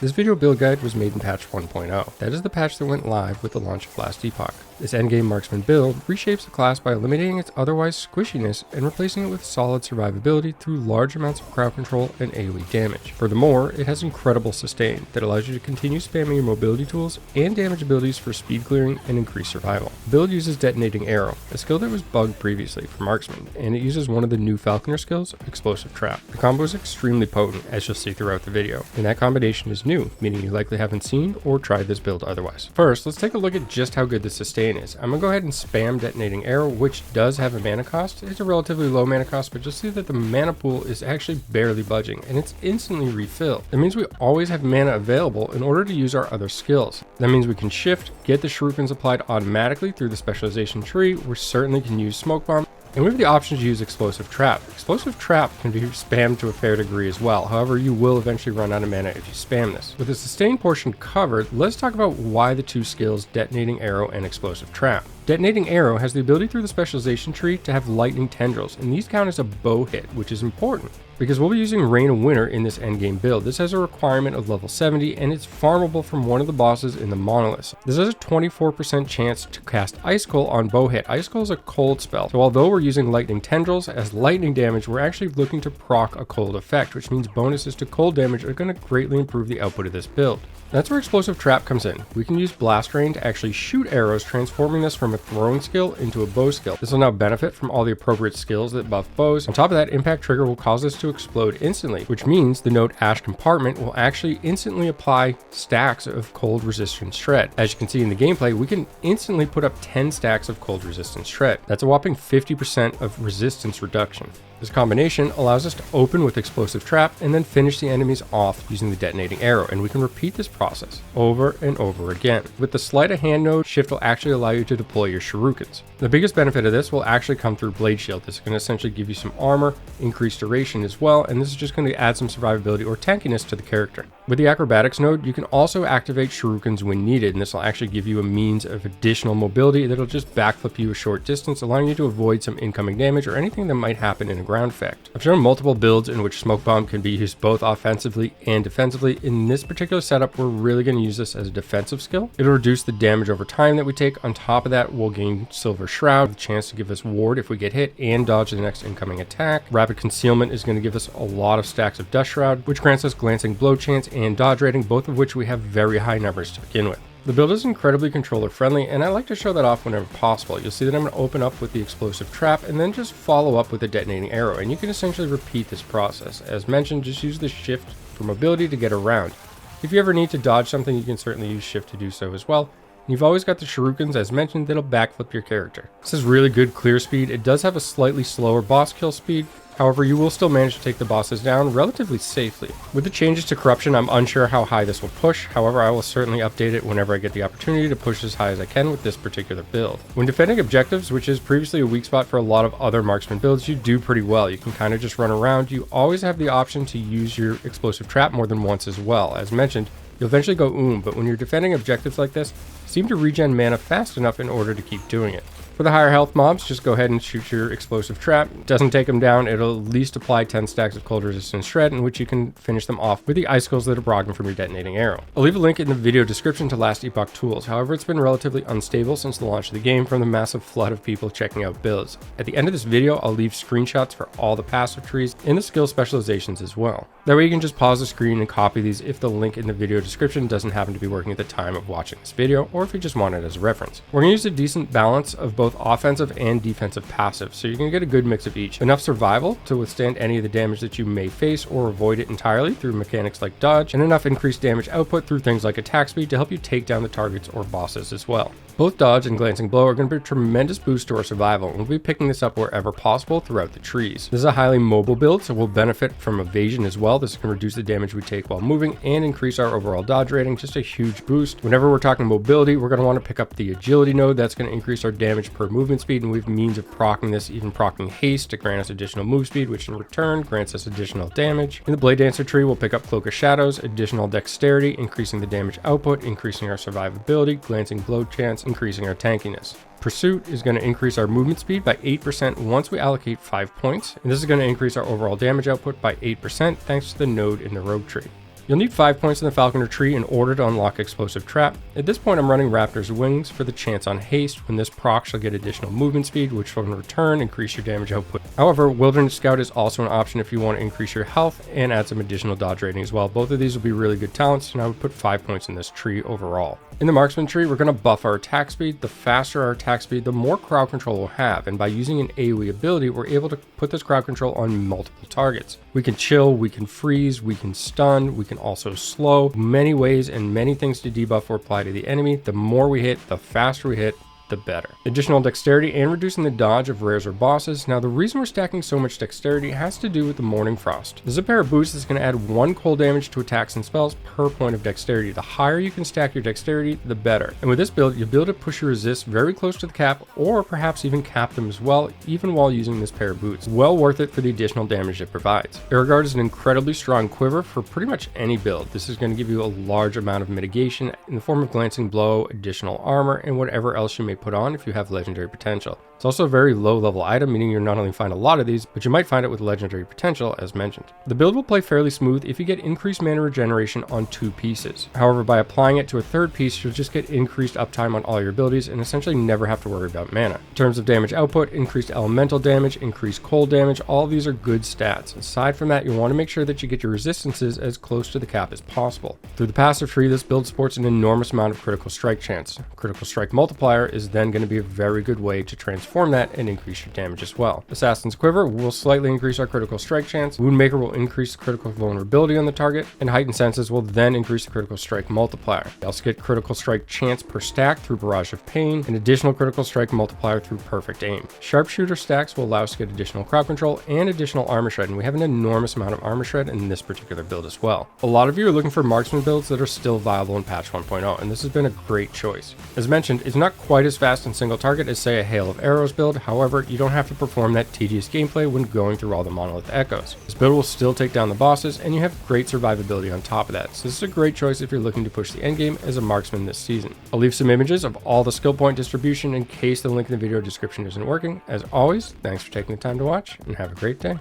This video build guide was made in patch 1.0. That is the patch that went live with the launch of last Epoch. This endgame marksman build reshapes the class by eliminating its otherwise squishiness and replacing it with solid survivability through large amounts of crowd control and AoE damage. Furthermore, it has incredible sustain that allows you to continue spamming your mobility tools and damage abilities for speed clearing and increased survival. The build uses Detonating Arrow, a skill that was bugged previously for marksman, and it uses one of the new Falconer skills, Explosive Trap. The combo is extremely potent, as you'll see throughout the video, and that combination is new, meaning you likely haven't seen or tried this build otherwise. First, let's take a look at just how good the sustain is. I'm gonna go ahead and spam Detonating Arrow, which does have a mana cost. It's a relatively low mana cost, but you'll see that the mana pool is actually barely budging, and it's instantly refilled. That means we always have mana available in order to use our other skills. That means we can shift, get the Shurikens applied automatically through the specialization tree. We certainly can use Smoke Bomb, and we have the option to use Explosive Trap. Explosive Trap can be spammed to a fair degree as well, however you will eventually run out of mana if you spam this. With the sustain portion covered, let's talk about why the two skills Detonating Arrow and Explosive Trap. Detonating Arrow has the ability through the specialization tree to have lightning tendrils, and these count as a bow hit, which is important because we'll be using Rain of Winter in this endgame build. This has a requirement of level 70 and it's farmable from one of the bosses in the Monolith. This has a 24% chance to cast Icicle on bow hit. Icicle is a cold spell, so although we're using lightning tendrils as lightning damage, we're actually looking to proc a cold effect, which means bonuses to cold damage are going to greatly improve the output of this build. That's where Explosive Trap comes in. We can use Blast Rain to actually shoot arrows, transforming this from a throwing skill into a bow skill. This will now benefit from all the appropriate skills that buff bows. On top of that, Impact Trigger will cause this to explode instantly, which means the node Ash Compartment will actually instantly apply stacks of cold resistance shred. As you can see in the gameplay, we can instantly put up 10 stacks of cold resistance shred. That's a whopping 50% of resistance reduction. This combination allows us to open with Explosive Trap and then finish the enemies off using the Detonating Arrow, and we can repeat this process over and over again. With the sleight of hand node, Shift will actually allow you to deploy your Shurikens. The biggest benefit of this will actually come through Blade Shield. This is going to essentially give you some armor, increased duration as well, and this is just going to add some survivability or tankiness to the character. With the Acrobatics node, you can also activate Shurikens when needed, and this will actually give you a means of additional mobility that'll just backflip you a short distance, allowing you to avoid some incoming damage or anything that might happen in a ground effect. I've shown multiple builds in which Smoke Bomb can be used both offensively and defensively. In this particular setup, we're really going to use this as a defensive skill. It'll reduce the damage over time that we take. On top of that, we'll gain Silver Shroud, the chance to give us ward if we get hit and dodge the next incoming attack. Rapid Concealment is going to give us a lot of stacks of Dust Shroud, which grants us glancing blow chance and dodge rating, both of which we have very high numbers to begin with. The build is incredibly controller friendly, and I like to show that off whenever possible. You'll see that I'm going to open up with the Explosive Trap and then just follow up with the Detonating Arrow, and you can essentially repeat this process. As mentioned, just use the Shift for mobility to get around. If you ever need to dodge something, you can certainly use Shift to do so as well. You've always got the Shurikens, as mentioned, that'll backflip your character. This is really good clear speed. It does have a slightly slower boss kill speed. However, you will still manage to take the bosses down relatively safely. With the changes to Corruption, I'm unsure how high this will push. However, I will certainly update it whenever I get the opportunity to push as high as I can with this particular build. When defending objectives, which is previously a weak spot for a lot of other marksman builds, you do pretty well. You can kind of just run around. You always have the option to use your Explosive Trap more than once as well. As mentioned, you'll eventually go but when you're defending objectives like this, seem to regen mana fast enough in order to keep doing it. For the higher health mobs, just go ahead and shoot your Explosive Trap. It doesn't take them down, it'll at least apply 10 stacks of cold resistance shred, in which you can finish them off with the Icicles that are brogging from your Detonating Arrow. I'll leave a link in the video description to last Epoch tools, however it's been relatively unstable since the launch of the game from the massive flood of people checking out builds. At the end of this video, I'll leave screenshots for all the passive trees and the skill specializations as well. That way you can just pause the screen and copy these if the link in the video description doesn't happen to be working at the time of watching this video, or if you just want it as a reference. We're going to use a decent balance of both offensive and defensive passive, so you can get a good mix of each. Enough survival to withstand any of the damage that you may face or avoid it entirely through mechanics like dodge, and enough increased damage output through things like attack speed to help you take down the targets or bosses as well. Both dodge and glancing blow are going to be a tremendous boost to our survival, and we'll be picking this up wherever possible throughout the trees. This is a highly mobile build, so we'll benefit from evasion as well. This can reduce the damage we take while moving and increase our overall dodge rating, just a huge boost. Whenever we're talking mobility, we're going to want to pick up the agility node. That's going to increase our damage per movement speed, and we have means of proccing this, even proccing haste to grant us additional move speed, which in return grants us additional damage. In the Bladedancer tree, we'll pick up Cloak of Shadows, additional dexterity, increasing the damage output, increasing our survivability, glancing blow chance, increasing our tankiness. Pursuit is going to increase our movement speed by 8% once we allocate 5 points, and this is going to increase our overall damage output by 8% thanks to the node in the rogue tree. You'll need 5 points in the Falconer tree in order to unlock Explosive Trap. At this point I'm running Raptor's Wings for the chance on haste. When this procs, you'll get additional movement speed, which will in return increase your damage output. However, Wilderness Scout is also an option if you want to increase your health and add some additional dodge rating as well. Both of these will be really good talents, and I would put 5 points in this tree overall. In the Marksman tree, we're going to buff our attack speed. The faster our attack speed, the more crowd control we'll have, and by using an AoE ability, we're able to put this crowd control on multiple targets. We can chill, we can freeze, we can stun, we can also slow. Many ways and many things to debuff or apply to the enemy. The more we hit, the faster we hit, the better. Additional dexterity and reducing the dodge of rares or bosses. Now the reason we're stacking so much dexterity has to do with the Mourningfrost. This is a pair of boosts that's going to add 1 cold damage to attacks and spells per point of dexterity. The higher you can stack your dexterity, the better. And with this build, you'll be able to push your resists very close to the cap, or perhaps even cap them as well, even while using this pair of boots. Well worth it for the additional damage it provides. Airguard is an incredibly strong quiver for pretty much any build. This is going to give you a large amount of mitigation in the form of glancing blow, additional armor, and whatever else you may put on if you have legendary potential. It's also a very low level item, meaning you'll not only find a lot of these, but you might find it with legendary potential as mentioned. The build will play fairly smooth if you get increased mana regeneration on 2 pieces. However, by applying it to a 3rd piece, you'll just get increased uptime on all your abilities and essentially never have to worry about mana. In terms of damage output, increased elemental damage, increased cold damage, all of these are good stats. Aside from that, you want to make sure that you get your resistances as close to the cap as possible. Through the passive tree, this build supports an enormous amount of critical strike chance. Critical strike multiplier is then going to be a very good way to transform that and increase your damage as well. Assassin's Quiver will slightly increase our critical strike chance, Woundmaker will increase the critical vulnerability on the target, and Heightened Senses will then increase the critical strike multiplier. You also get critical strike chance per stack through Barrage of Pain, and additional critical strike multiplier through Perfect Aim. Sharpshooter stacks will allow us to get additional crowd control and additional armor shred, and we have an enormous amount of armor shred in this particular build as well. A lot of you are looking for marksman builds that are still viable in patch 1.0, and this has been a great choice. As mentioned, it's not quite as fast in single target as say a Hail of Arrows build. However, you don't have to perform that tedious gameplay when going through all the Monolith echoes. This build will still take down the bosses, and you have great survivability on top of that, so this is a great choice if you're looking to push the endgame as a marksman this season. I'll leave some images of all the skill point distribution in case the link in the video description isn't working. As always, thanks for taking the time to watch, and have a great day.